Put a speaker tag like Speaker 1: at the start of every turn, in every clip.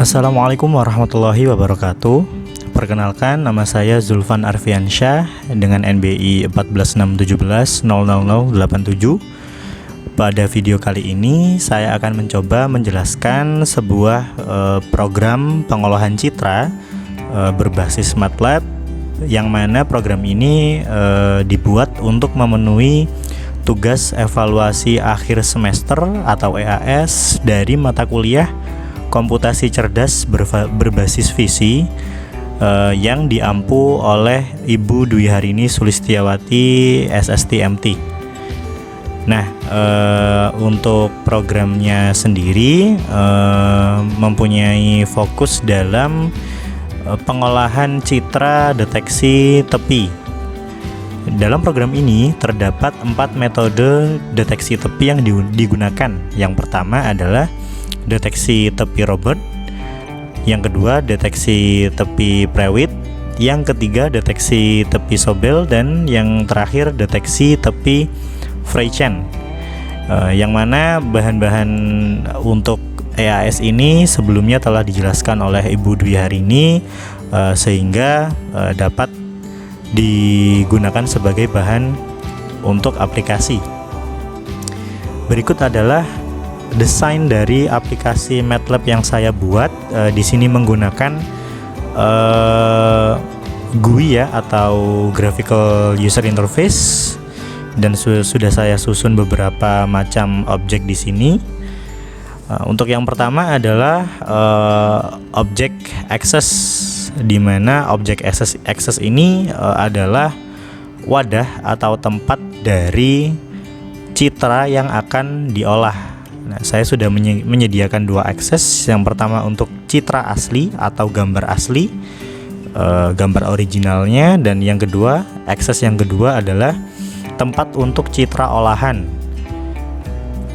Speaker 1: Assalamualaikum warahmatullahi wabarakatuh. Perkenalkan, nama saya Zulfan Arfiansyah dengan NBI 1467100087. Pada video kali ini saya akan mencoba menjelaskan sebuah program pengolahan citra berbasis MATLAB, yang mana program ini dibuat untuk memenuhi tugas evaluasi akhir semester atau EAS dari mata kuliah komputasi cerdas berbasis visi yang diampu oleh Ibu Dwi Harini Sulistiawati SSTMT. Nah, untuk programnya sendiri mempunyai fokus dalam pengolahan citra deteksi tepi. Dalam program ini terdapat 4 metode deteksi tepi yang digunakan. Yang pertama adalah deteksi tepi robot, yang kedua deteksi tepi Prewitt, yang ketiga deteksi tepi Sobel, dan yang terakhir deteksi tepi Freichen. Yang mana bahan-bahan untuk EAS ini sebelumnya telah dijelaskan oleh Ibu Dwi Harini, sehingga dapat digunakan sebagai bahan untuk aplikasi. Berikut adalah desain dari aplikasi MATLAB yang saya buat. Di sini menggunakan GUI ya, atau Graphical User Interface, dan sudah saya susun beberapa macam objek di sini. Untuk yang pertama adalah objek access, di mana objek access ini adalah wadah atau tempat dari citra yang akan diolah. Nah, saya sudah menyediakan 2 akses. Yang pertama untuk citra asli atau gambar asli, gambar originalnya, dan yang kedua, akses yang kedua adalah tempat untuk citra olahan.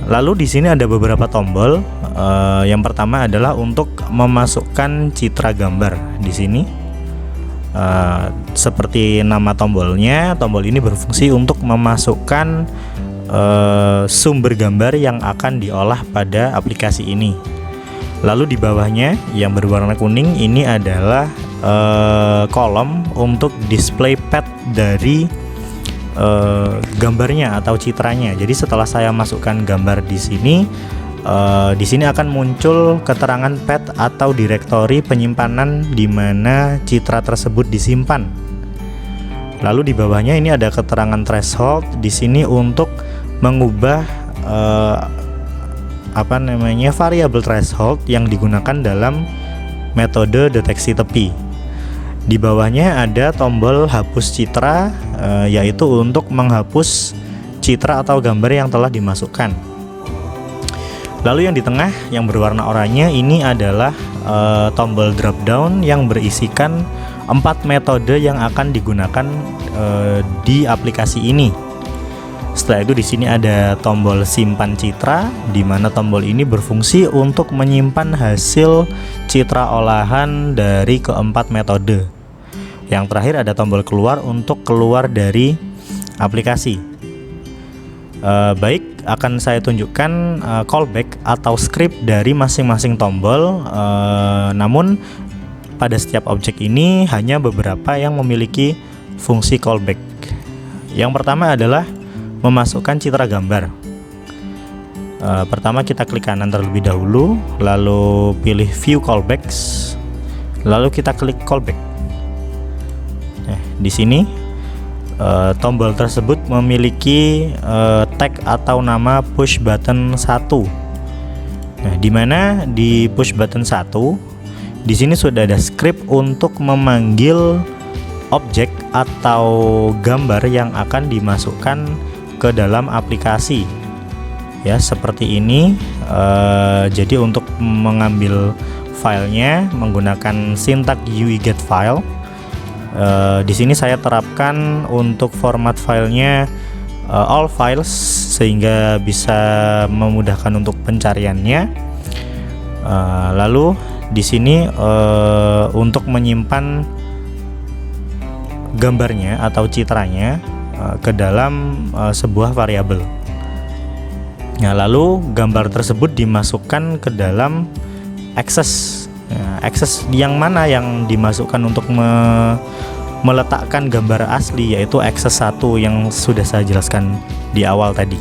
Speaker 1: Lalu di sini ada beberapa tombol. Yang pertama adalah untuk memasukkan citra gambar. Di sini seperti nama tombolnya, tombol ini berfungsi untuk memasukkan sumber gambar yang akan diolah pada aplikasi ini. Lalu di bawahnya yang berwarna kuning ini adalah kolom untuk display path dari gambarnya atau citranya. Jadi setelah saya masukkan gambar di sini akan muncul keterangan path atau direktori penyimpanan di mana citra tersebut disimpan. Lalu di bawahnya ini ada keterangan threshold di sini untuk mengubah variabel threshold yang digunakan dalam metode deteksi tepi. Di bawahnya ada tombol hapus citra, yaitu untuk menghapus citra atau gambar yang telah dimasukkan. Lalu yang di tengah yang berwarna oranye ini adalah tombol drop down yang berisikan 4 metode yang akan digunakan di aplikasi ini. Setelah itu di sini ada tombol simpan citra, di mana tombol ini berfungsi untuk menyimpan hasil citra olahan dari keempat metode. Yang terakhir ada tombol keluar untuk keluar dari aplikasi. Baik, akan saya tunjukkan callback atau script dari masing-masing tombol. Namun pada setiap objek ini hanya beberapa yang memiliki fungsi callback. Yang pertama adalah memasukkan citra gambar. Pertama kita klik kanan terlebih dahulu, lalu pilih view callbacks, lalu kita klik callback. Di sini tombol tersebut memiliki tag atau nama push button 1. Nah, di mana di push button 1 di sini sudah ada script untuk memanggil objek atau gambar yang akan dimasukkan ke dalam aplikasi. Ya, seperti ini. Jadi untuk mengambil filenya menggunakan sintak UI get file. Di sini saya terapkan untuk format filenya all files, sehingga bisa memudahkan untuk pencariannya. Lalu di sini untuk menyimpan gambarnya atau citranya, ke dalam sebuah variabel. Nah, lalu gambar tersebut dimasukkan ke dalam access. Nah, access yang mana yang dimasukkan untuk meletakkan gambar asli, yaitu access 1 yang sudah saya jelaskan di awal tadi.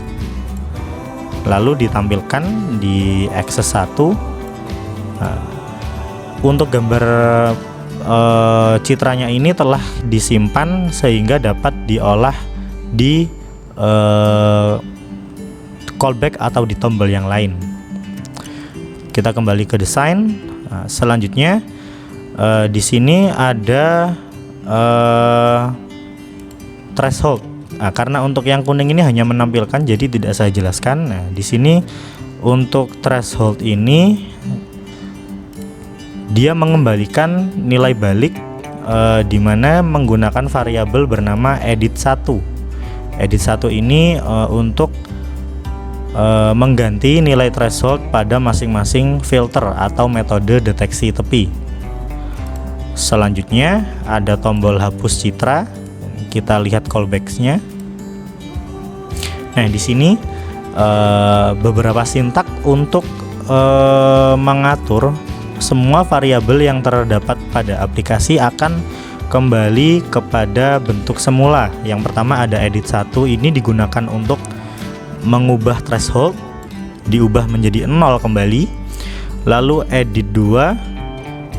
Speaker 1: Lalu ditampilkan di access 1. Nah, untuk gambar citranya ini telah disimpan sehingga dapat diolah di callback atau di tombol yang lain. Kita kembali ke desain. Nah, selanjutnya di sini ada threshold. Nah, karena untuk yang kuning ini hanya menampilkan, jadi tidak saya jelaskan. Nah, di sini untuk threshold ini dia mengembalikan nilai balik di mana menggunakan variabel bernama edit1. Edit1 ini untuk mengganti nilai threshold pada masing-masing filter atau metode deteksi tepi. Selanjutnya ada tombol hapus citra. Kita lihat callbacks-nya. Nah, di sini beberapa sintak untuk mengatur semua variabel yang terdapat pada aplikasi akan kembali kepada bentuk semula. Yang pertama ada edit1, ini digunakan untuk mengubah threshold, diubah menjadi 0 kembali. Lalu edit2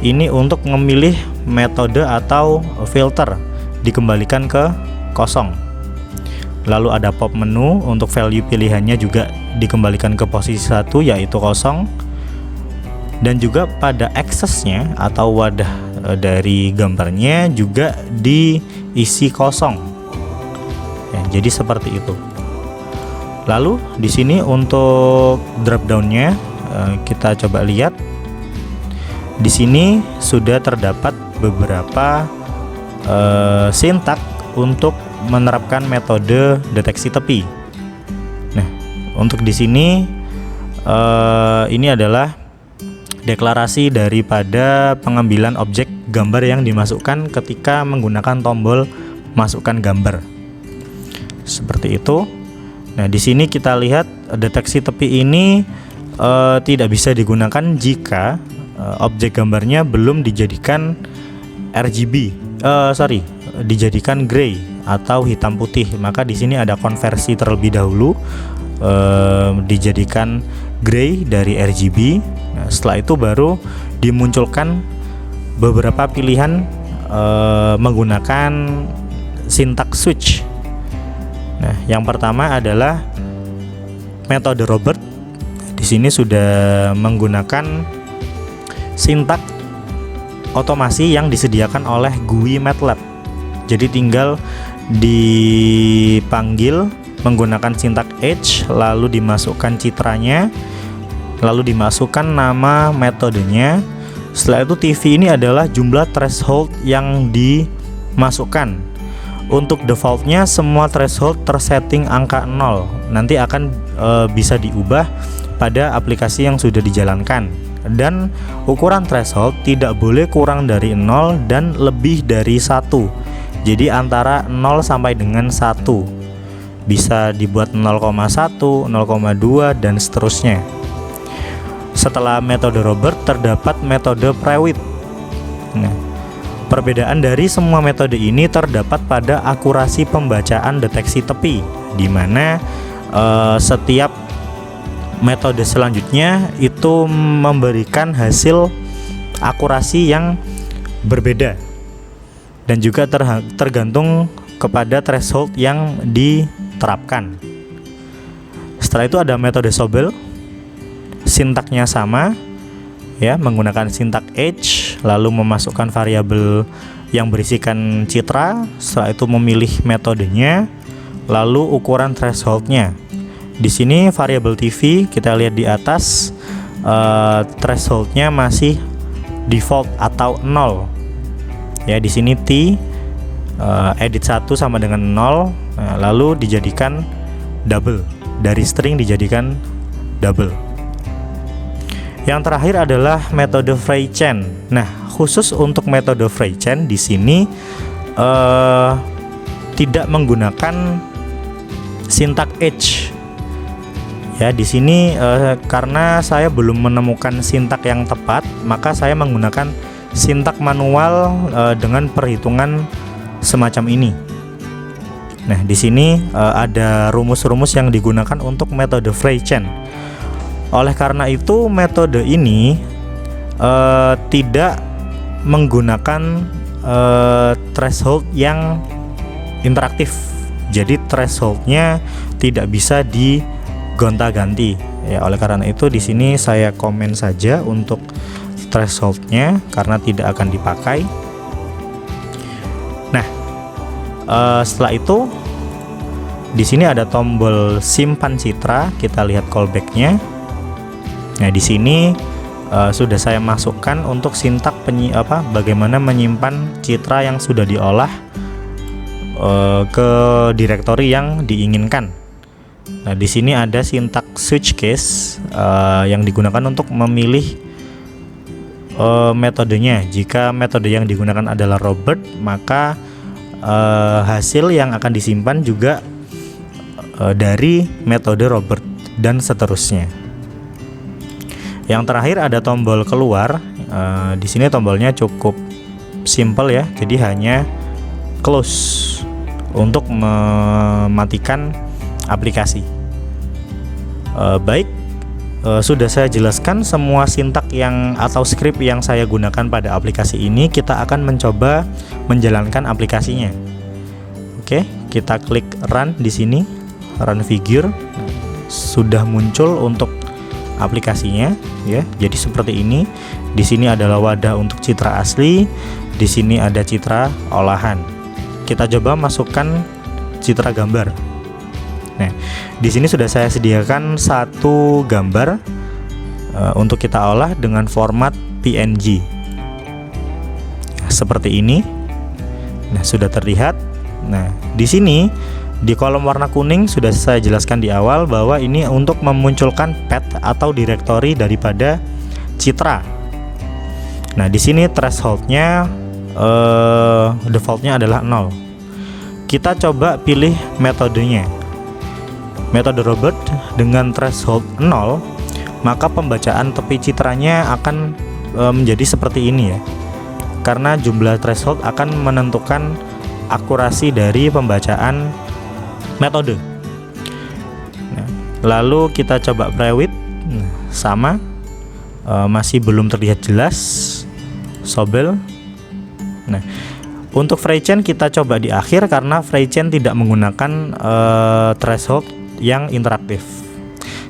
Speaker 1: ini untuk memilih metode atau filter, dikembalikan ke kosong. Lalu ada pop menu, untuk value pilihannya juga dikembalikan ke posisi 1 yaitu kosong. Dan juga pada aksesnya atau wadah dari gambarnya juga diisi kosong. Ya, jadi seperti itu. Lalu di sini untuk drop down-nya kita coba lihat. Di sini sudah terdapat beberapa sintak untuk menerapkan metode deteksi tepi. Nah, untuk di sini ini adalah deklarasi daripada pengambilan objek gambar yang dimasukkan ketika menggunakan tombol masukkan gambar. Seperti itu. Nah, di sini kita lihat deteksi tepi ini tidak bisa digunakan jika objek gambarnya belum dijadikan RGB, dijadikan gray atau hitam putih. Maka di sini ada konversi terlebih dahulu, dijadikan gray dari RGB. Nah, setelah itu baru dimunculkan beberapa pilihan menggunakan sintak switch. Nah, yang pertama adalah metode Robert. Di sini sudah menggunakan sintak otomasi yang disediakan oleh GUI MATLAB. Jadi tinggal dipanggil menggunakan sintak H, lalu dimasukkan citranya, lalu dimasukkan nama metodenya. Setelah itu TV ini adalah jumlah threshold yang dimasukkan. Untuk defaultnya semua threshold tersetting angka 0. Nanti akan bisa diubah pada aplikasi yang sudah dijalankan. Dan ukuran threshold tidak boleh kurang dari 0 dan lebih dari 1. Jadi antara 0 sampai dengan 1. Bisa dibuat 0,1, 0,2 dan seterusnya. Setelah metode Robert terdapat metode Prewitt. Nah, perbedaan dari semua metode ini terdapat pada akurasi pembacaan deteksi tepi, di mana setiap metode selanjutnya itu memberikan hasil akurasi yang berbeda dan juga tergantung kepada threshold yang diterapkan. Setelah itu ada metode Sobel, sintaknya sama, ya, menggunakan sintak H, lalu memasukkan variabel yang berisikan citra. Setelah itu memilih metodenya, lalu ukuran thresholdnya. Di sini variabel TV kita lihat di atas, thresholdnya masih default atau 0. Ya, di sini T edit 1 sama dengan 0, lalu dijadikan double, dari string dijadikan double. Yang terakhir adalah metode Freychen. Nah, khusus untuk metode Freychen di sini tidak menggunakan sintak H. Ya, di sini karena saya belum menemukan sintak yang tepat, maka saya menggunakan sintak manual dengan perhitungan semacam ini. Nah, di sini ada rumus-rumus yang digunakan untuk metode Freichen. Oleh karena itu, metode ini tidak menggunakan threshold yang interaktif. Jadi thresholdnya tidak bisa digonta-ganti. Ya, oleh karena itu di sini saya komen saja untuk thresholdnya karena tidak akan dipakai. Nah, setelah itu di sini ada tombol simpan citra. Kita lihat callbacknya. Nah, di sini sudah saya masukkan untuk sintak bagaimana menyimpan citra yang sudah diolah ke direktori yang diinginkan. Nah, di sini ada sintak switch case yang digunakan untuk memilih metodenya. Jika metode yang digunakan adalah Robert, maka hasil yang akan disimpan juga dari metode Robert dan seterusnya. Yang terakhir ada tombol keluar. Di sini tombolnya cukup simple ya, jadi hanya close untuk mematikan aplikasi. Sudah saya jelaskan semua sintak atau script yang saya gunakan pada aplikasi ini. Kita akan mencoba menjalankan aplikasinya. Oke, kita klik run di sini, run figure. Sudah muncul untuk aplikasinya ya. Jadi seperti ini. Di sini adalah wadah untuk citra asli, di sini ada citra olahan. Kita coba masukkan citra gambar. Nah, di sini sudah saya sediakan satu gambar untuk kita olah dengan format PNG. Nah, seperti ini. Nah, sudah terlihat. Nah, di sini di kolom warna kuning sudah saya jelaskan di awal bahwa ini untuk memunculkan path atau direktori daripada citra. Nah, di sini thresholdnya defaultnya adalah 0. Kita coba pilih metodenya. Metode Robert dengan threshold 0, maka pembacaan tepi citranya akan menjadi seperti ini ya. Karena jumlah threshold akan menentukan akurasi dari pembacaan metode. Nah, lalu kita coba prewidth. Sama, masih belum terlihat jelas. Sobel. Nah, untuk Freichen kita coba di akhir karena Freichen tidak menggunakan threshold yang interaktif.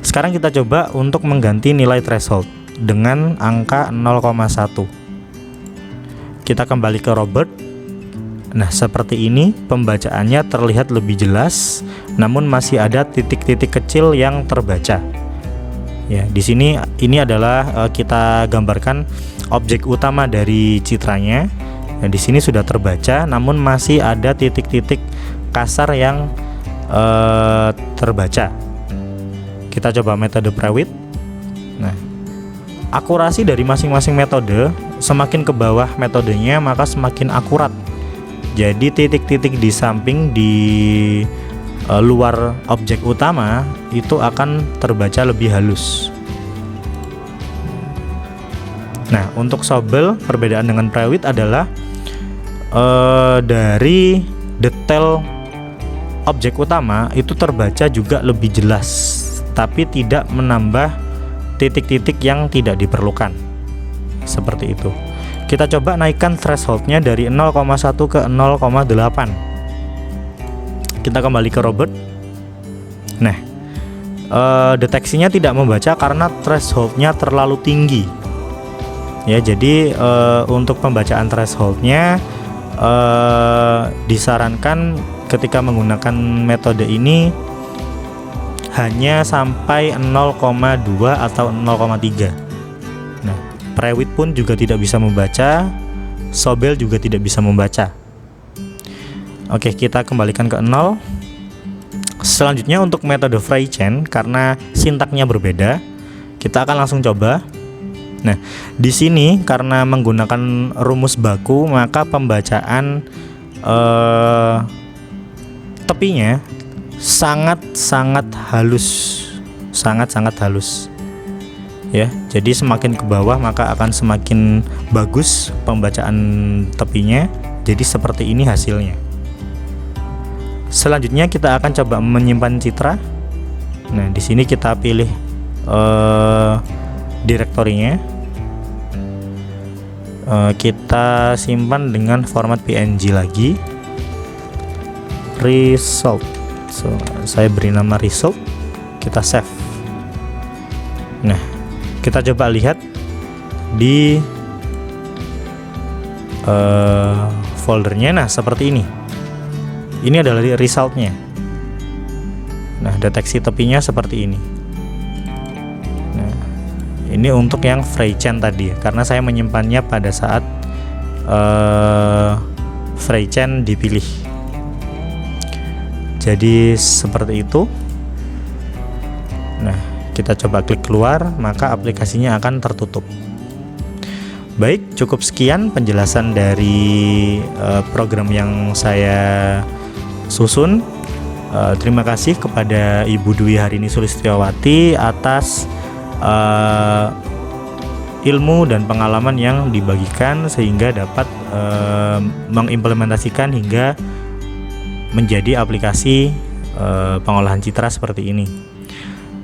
Speaker 1: Sekarang kita coba untuk mengganti nilai threshold dengan angka 0,1. Kita kembali ke Robert. Nah, seperti ini pembacaannya terlihat lebih jelas, namun masih ada titik-titik kecil yang terbaca. Ya, di sini ini adalah kita gambarkan objek utama dari citranya. Nah, di sini sudah terbaca, namun masih ada titik-titik kasar yang terbaca. Kita coba metode prewidth. Nah, akurasi dari masing-masing metode, semakin ke bawah metodenya maka semakin akurat. Jadi titik-titik di samping di luar objek utama itu akan terbaca lebih halus. Nah, untuk Sobel perbedaan dengan prewidth adalah dari detail objek utama itu terbaca juga lebih jelas, tapi tidak menambah titik-titik yang tidak diperlukan. Seperti itu. Kita coba naikkan thresholdnya dari 0,1 ke 0,8. Kita kembali ke Robert. Nah, deteksinya tidak membaca karena thresholdnya terlalu tinggi. Ya, jadi untuk pembacaan thresholdnya disarankan ketika menggunakan metode ini hanya sampai 0,2 atau 0,3. Nah, prewidth pun juga tidak bisa membaca, Sobel juga tidak bisa membaca. Oke, kita kembalikan ke 0. Selanjutnya untuk metode Freichen, karena sintaknya berbeda, kita akan langsung coba. Nah, di sini karena menggunakan rumus baku, maka pembacaan tepinya sangat-sangat halus, sangat-sangat halus ya. Jadi semakin ke bawah maka akan semakin bagus pembacaan tepinya. Jadi seperti ini hasilnya. Selanjutnya kita akan coba menyimpan citra. Nah, di sini kita pilih direktorinya. Kita simpan dengan format PNG lagi. Result. So, saya beri nama result. Kita save. Nah, kita coba lihat di foldernya. Nah, seperti ini. Ini adalah resultnya. Nah, deteksi tepinya seperti ini. Nah, ini untuk yang FreyChain tadi, karena saya menyimpannya pada saat FreyChain dipilih. Jadi seperti itu. Nah, kita coba klik keluar, maka aplikasinya akan tertutup. Baik, cukup sekian penjelasan dari program yang saya susun. Terima kasih kepada Ibu Dwi Harini Sulistiawati atas ilmu dan pengalaman yang dibagikan sehingga dapat mengimplementasikan hingga menjadi aplikasi pengolahan citra seperti ini.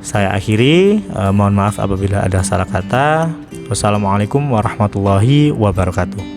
Speaker 1: Saya akhiri, mohon maaf apabila ada salah kata. Wassalamualaikum warahmatullahi wabarakatuh.